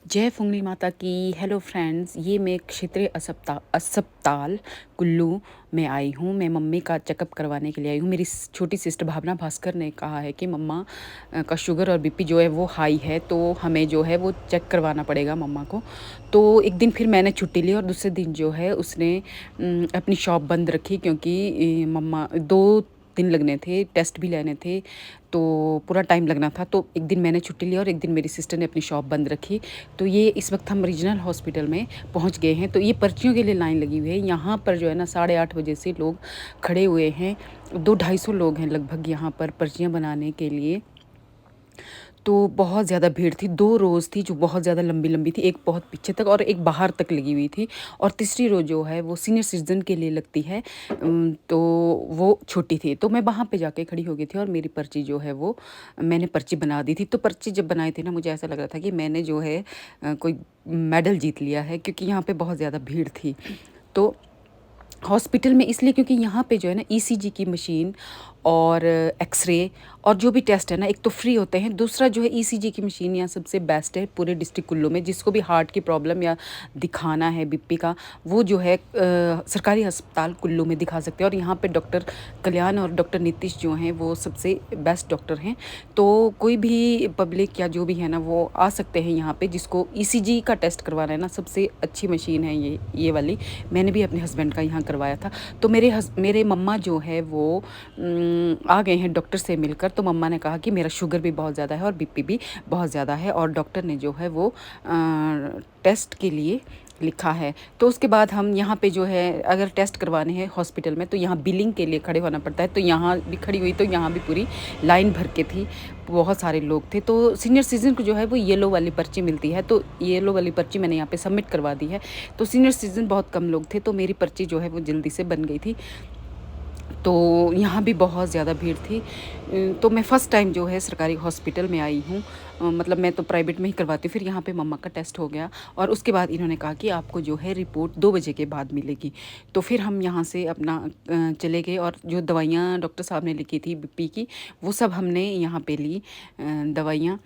जय फुंगली माता की। हेलो फ्रेंड्स, ये मैं क्षेत्रीय अस्पताल कुल्लू में आई हूँ। मैं मम्मी का चेकअप करवाने के लिए आई हूँ। मेरी छोटी सिस्टर भावना भास्कर ने कहा है कि मम्मा का शुगर और बीपी जो है वो हाई है, तो हमें जो है वो चेक करवाना पड़ेगा मम्मा को। तो एक दिन फिर मैंने छुट्टी ली और दूसरे दिन जो है उसने अपनी शॉप बंद रखी, क्योंकि मम्मा 2 दिन लगने थे, टेस्ट भी लेने थे, तो पूरा टाइम लगना था। तो एक दिन मैंने छुट्टी ली और एक दिन मेरी सिस्टर ने अपनी शॉप बंद रखी। तो ये इस वक्त हम रीजनल हॉस्पिटल में पहुंच गए हैं। तो ये पर्चियों के लिए लाइन लगी हुई है। यहाँ पर जो है ना 8:30 बजे से लोग खड़े हुए हैं। 200-250 लोग हैं लगभग यहाँ पर पर्चियाँ बनाने के लिए। तो बहुत ज़्यादा भीड़ थी। 2 रोज़ थी जो बहुत ज़्यादा लंबी-लंबी थी, एक बहुत पीछे तक और एक बाहर तक लगी हुई थी, और तीसरी रो जो है वो सीनियर सिटीज़न के लिए लगती है। तो वो छोटी थी। तो मैं वहाँ पे जाके खड़ी हो गई थी और मेरी पर्ची जो है वो मैंने पर्ची बना दी थी। तो पर्ची जब बनाई थी ना, मुझे ऐसा लग रहा था कि मैंने जो है कोई मेडल जीत लिया है, क्योंकि यहाँ पे बहुत ज़्यादा भीड़ थी। तो हॉस्पिटल में इसलिए क्योंकि यहाँ पे जो है ना ईसीजी की मशीन और एक्सरे और जो भी टेस्ट है ना, एक तो फ्री होते हैं, दूसरा जो है ईसीजी की मशीन यहाँ सबसे बेस्ट है पूरे डिस्ट्रिक्ट कुल्लू में। जिसको भी हार्ट की प्रॉब्लम या दिखाना है बीपी का, वो जो है सरकारी अस्पताल कुल्लू में दिखा सकते हैं। और यहाँ पे डॉक्टर कल्याण और डॉक्टर नीतीश जो हैं वो सबसे बेस्ट डॉक्टर हैं। तो कोई भी पब्लिक या जो भी है ना वो आ सकते हैं यहाँ पे, जिसको ईसीजी का टेस्ट करवाना है ना। सबसे अच्छी मशीन है ये वाली। मैंने भी अपने हस्बैंड का यहाँ करवाया था। तो मेरे मम्मा जो है वो आ गए हैं डॉक्टर से मिलकर। तो मम्मा ने कहा कि मेरा शुगर भी बहुत ज़्यादा है और बीपी भी बहुत ज़्यादा है, और डॉक्टर ने जो है वो टेस्ट के लिए लिखा है। तो उसके बाद हम यहाँ पे जो है अगर टेस्ट करवाने हैं हॉस्पिटल में, तो यहाँ बिलिंग के लिए खड़े होना पड़ता है। तो यहाँ भी खड़ी हुई, तो यहाँ भी पूरी लाइन भर के थी, बहुत सारे लोग थे। तो सीनियर सिटीजन को जो है वो येलो वाली पर्ची मिलती है, तो येलो वाली पर्ची मैंने यहाँ पे सबमिट करवा दी है। तो सीनियर सिटीजन बहुत कम लोग थे, तो मेरी पर्ची जो है वो जल्दी से बन गई थी। तो यहाँ भी बहुत ज़्यादा भीड़ थी। तो मैं फ़र्स्ट टाइम जो है सरकारी हॉस्पिटल में आई हूँ। मतलब मैं तो प्राइवेट में ही करवाती हूँ। फिर यहाँ पे मम्मा का टेस्ट हो गया और उसके बाद इन्होंने कहा कि आपको जो है रिपोर्ट 2 बजे के बाद मिलेगी। तो फिर हम यहाँ से अपना चले गए, और जो दवाइयाँ डॉक्टर साहब ने लिखी थी बीपी की, वो सब हमने यहाँ पे ली दवाइयाँ।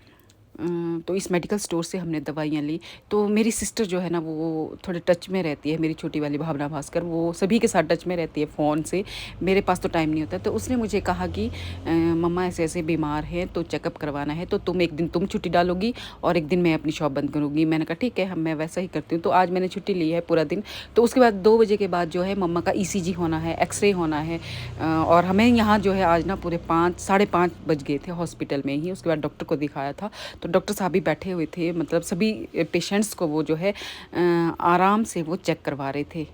तो इस मेडिकल स्टोर से हमने दवाइयाँ ली। तो मेरी सिस्टर जो है ना वो थोड़े टच में रहती है, मेरी छोटी वाली भावना भास्कर, वो सभी के साथ टच में रहती है फ़ोन से। मेरे पास तो टाइम नहीं होता। तो उसने मुझे कहा कि मम्मा ऐसे ऐसे बीमार हैं, तो चेकअप करवाना है, तो एक दिन तुम छुट्टी डालोगी और एक दिन मैं अपनी शॉप बंद करूँगी। मैंने कहा ठीक है, मैं वैसा ही करती हूँ। तो आज मैंने छुट्टी ली है पूरा दिन। तो उसके बाद 2 बजे के बाद जो है मम्मा का ईसीजी होना है, एक्सरे होना है। और हमें यहाँ जो है आज ना पूरे 5 साढ़े 5 बज गए थे हॉस्पिटल में ही। उसके बाद डॉक्टर को दिखाया था, तो डॉक्टर साहब भी बैठे हुए थे, मतलब सभी पेशेंट्स को वो जो है आराम से वो चेक करवा रहे थे।